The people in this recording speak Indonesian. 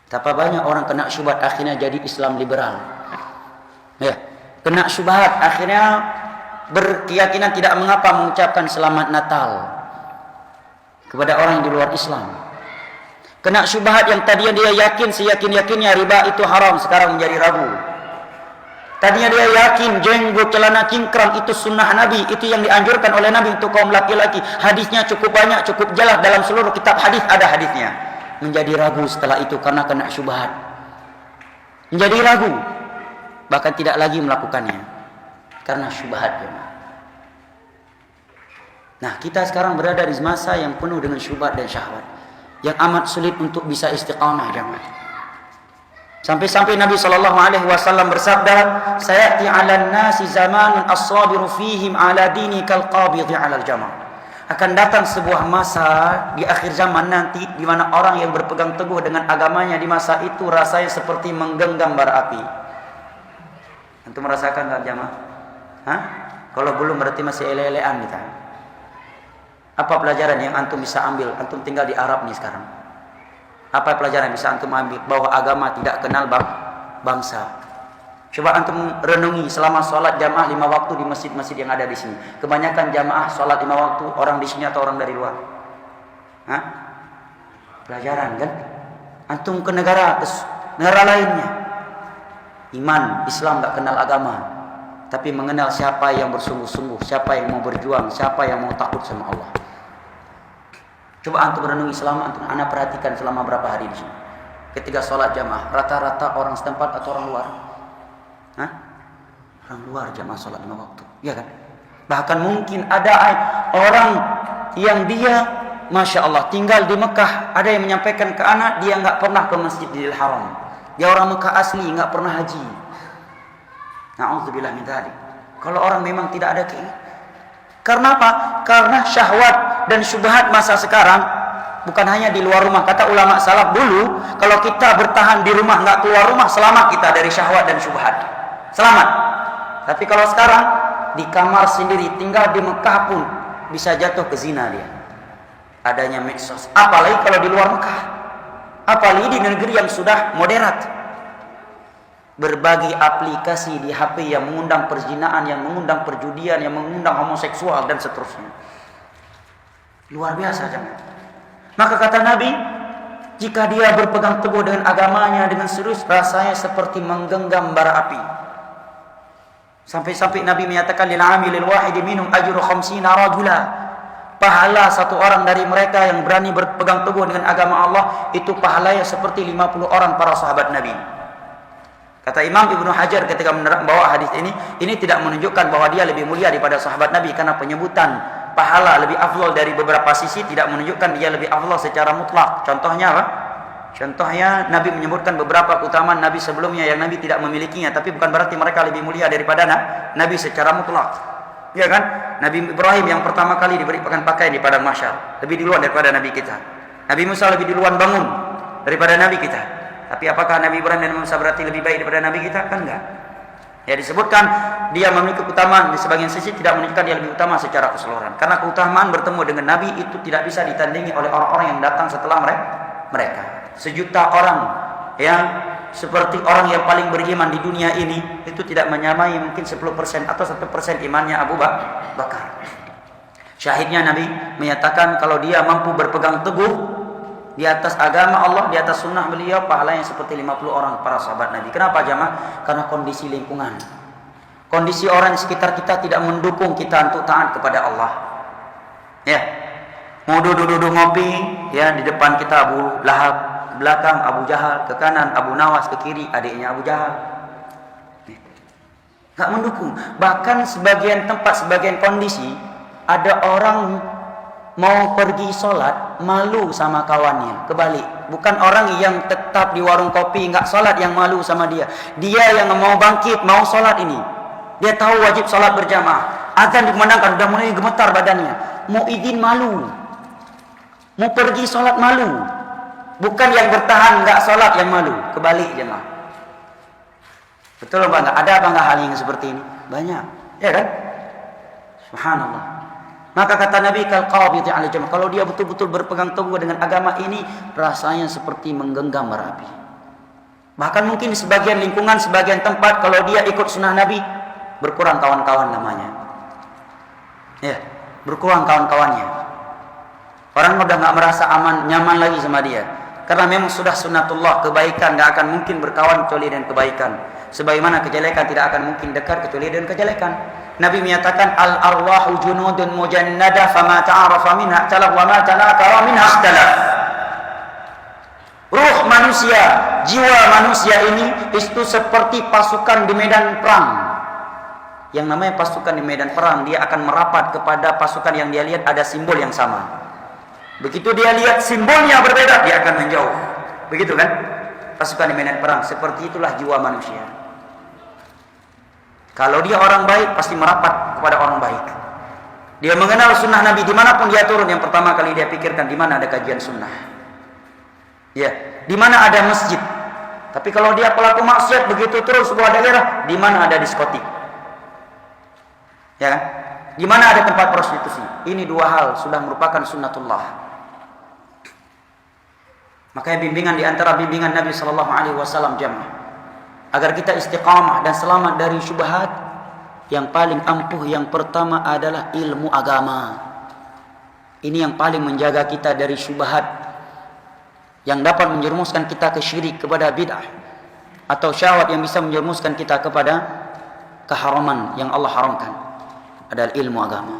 Betapa banyak orang kena syubhat akhirnya jadi Islam liberal. Ya, kena syubhat akhirnya berkeyakinan tidak mengapa mengucapkan selamat Natal kepada orang yang di luar Islam. Kena syubhat yang tadinya dia yakin seyakin-yakinnya riba itu haram, sekarang menjadi ragu. Tadinya dia yakin jenggot celana cingkrang itu sunnah Nabi, itu yang dianjurkan oleh Nabi untuk kaum laki-laki. Hadisnya cukup banyak, cukup jelas dalam seluruh kitab hadis ada hadisnya. Menjadi ragu setelah itu karena kena syubhat. Menjadi ragu, bahkan tidak lagi melakukannya karena syubhat. Nah, kita sekarang berada di masa yang penuh dengan syubhat dan syahwat, yang amat sulit untuk bisa istiqamah, jemaah. Sampai-sampai Nabi SAW bersabda, sayati 'alan nasi zamanun as-sabiru fihim 'ala dini kal qabidhi 'alal jamar. Akan datang sebuah masa di akhir zaman nanti di mana orang yang berpegang teguh dengan agamanya di masa itu rasanya seperti menggenggam bara api. Antum merasakan enggak, jemaah? Hah? Kalau belum berarti masih ele-elean kita. Apa pelajaran yang antum bisa ambil? Antum tinggal di Arab nih sekarang. Apa pelajaran yang bisa antum ambil? Bahwa agama tidak kenal bangsa. Coba antum renungi selama sholat jamaah 5 waktu di masjid-masjid yang ada di sini. Kebanyakan jamaah sholat 5 waktu orang di sini atau orang dari luar? Hah? Pelajaran kan? Antum ke negara lainnya. Iman, Islam tak kenal agama, tapi mengenal siapa yang bersungguh-sungguh, siapa yang mau berjuang, siapa yang mau takut sama Allah. Coba antum renungi selama antum ana perhatikan selama berapa hari di sini. Ketika sholat jamaah, rata-rata orang setempat atau orang luar? Hah? Orang luar jamaah sholat 5 waktu, ya kan? Bahkan mungkin ada orang yang dia, masya Allah, tinggal di Mekah. Ada yang menyampaikan ke anak dia nggak pernah ke Masjidil Haram. Dia orang Mekah asli, nggak pernah haji. Na'udzubillah min dzalik. Kalau orang memang tidak ada keinginan. Karena apa? Karena syahwat dan syubhat masa sekarang bukan hanya di luar rumah. Kata ulama salaf dulu, kalau kita bertahan di rumah nggak keluar rumah, selamat kita dari syahwat dan syubhat. Selamat. Tapi kalau sekarang di kamar sendiri, tinggal di Mekah pun bisa jatuh ke zina dia. Adanya medsos. Apalagi kalau di luar Mekah. Apalagi di negeri yang sudah moderat. Berbagai aplikasi di HP yang mengundang perzinaan, yang mengundang perjudian, yang mengundang homoseksual dan seterusnya. Luar biasa, jangan. Maka kata Nabi, jika dia berpegang teguh dengan agamanya dengan serius, rasanya seperti menggenggam bara api. Sampai-sampai Nabi menyatakan lil 'amilil wahidi minhum ajru 50 rajula. Pahala satu orang dari mereka yang berani berpegang teguh dengan agama Allah, itu pahalanya seperti 50 orang para sahabat Nabi. Kata Imam Ibnu Hajar ketika membawa hadis ini tidak menunjukkan bahwa dia lebih mulia daripada sahabat Nabi, karena penyebutan pahala lebih afdal dari beberapa sisi tidak menunjukkan dia lebih afdal secara mutlak. Contohnya apa? Contohnya Nabi menyebutkan beberapa keutamaan Nabi sebelumnya yang Nabi tidak memilikinya, tapi bukan berarti mereka lebih mulia daripada Nabi secara mutlak. Ya kan? Nabi Ibrahim yang pertama kali diberikan pakaian di padang mahsyar lebih duluan daripada Nabi kita. Nabi Musa lebih duluan bangun daripada Nabi kita. Tapi apakah Nabi Ibrahim dan Musa berarti lebih baik daripada Nabi kita? Kan enggak. Ya, disebutkan dia memiliki keutamaan di sebagian sisi, tidak menunjukkan dia lebih utama secara keseluruhan. Karena keutamaan bertemu dengan Nabi itu tidak bisa ditandingi oleh orang-orang yang datang setelah mereka. 1.000.000 orang yang seperti orang yang paling beriman di dunia ini itu tidak menyamai mungkin 10% atau 1% imannya Abu Bakar. Syahidnya Nabi menyatakan kalau dia mampu berpegang teguh di atas agama Allah, di atas sunnah beliau, pahalanya seperti 50 orang para sahabat Nabi. Kenapa jamaah? Karena kondisi lingkungan, kondisi orang di sekitar kita tidak mendukung kita untuk taat kepada Allah. Ya, mau duduk-duduk ngopi, ya di depan kita Abu Lahab, ke belakang Abu Jahal, ke kanan Abu Nawas, ke kiri adiknya Abu Jahal. Nggak mendukung. Bahkan sebagian tempat, sebagian kondisi ada orang mau pergi sholat malu sama kawannya. Kebalik, bukan orang yang tetap di warung kopi nggak sholat yang malu sama dia. Dia yang mau bangkit, mau sholat ini. Dia tahu wajib sholat berjamaah. Azan dikumandangkan, udah mulai gemetar badannya. Mau izin malu, mau pergi sholat malu. Bukan yang bertahan nggak sholat yang malu. Kebalik jemaah. Betul apa enggak? Ada apa enggak hal yang seperti ini? Banyak, ya kan? Subhanallah. Maka kata Nabi kal-qabidhi 'alal jamr, kalau dia betul-betul berpegang teguh dengan agama ini, rasanya seperti menggenggam bara api. Bahkan mungkin di sebagian lingkungan, sebagian tempat, kalau dia ikut sunnah Nabi, berkurang kawan-kawan namanya. Ya, berkurang kawan-kawannya. Orang udah nggak merasa aman, nyaman lagi sama dia. Karena memang sudah sunnatullah, kebaikan nggak akan mungkin berkawan kecuali dengan kebaikan. Sebagaimana kejelekan tidak akan mungkin dekat kecuali dengan kejelekan. Nabi menyatakan al-arwahu junudun mujannada fama ta'arafa minha talaf wa ma tanakara minha ikhtalaf. Ruh manusia, jiwa manusia ini itu seperti pasukan di medan perang. Yang namanya pasukan di medan perang, dia akan merapat kepada pasukan yang dia lihat ada simbol yang sama. Begitu dia lihat simbolnya berbeda, dia akan menjauh. Begitu kan? Pasukan di medan perang, seperti itulah jiwa manusia. Kalau dia orang baik, pasti merapat kepada orang baik. Dia mengenal sunnah Nabi, dimanapun dia turun, yang pertama kali dia pikirkan, di mana ada kajian sunnah. Ya, di mana ada masjid. Tapi kalau dia pelaku maksiat, begitu turun sebuah daerah, di mana ada diskotik. Ya kan? Di mana ada tempat prostitusi. Ini dua hal sudah merupakan sunnatullah. Makanya bimbingan di antara bimbingan Nabi sallallahu alaihi wasallam jamaah, agar kita istiqamah dan selamat dari syubhat, yang paling ampuh yang pertama adalah ilmu agama. Ini yang paling menjaga kita dari syubhat yang dapat menjerumuskan kita ke syirik, kepada bid'ah, atau syahwat yang bisa menjerumuskan kita kepada keharaman yang Allah haramkan, adalah ilmu agama.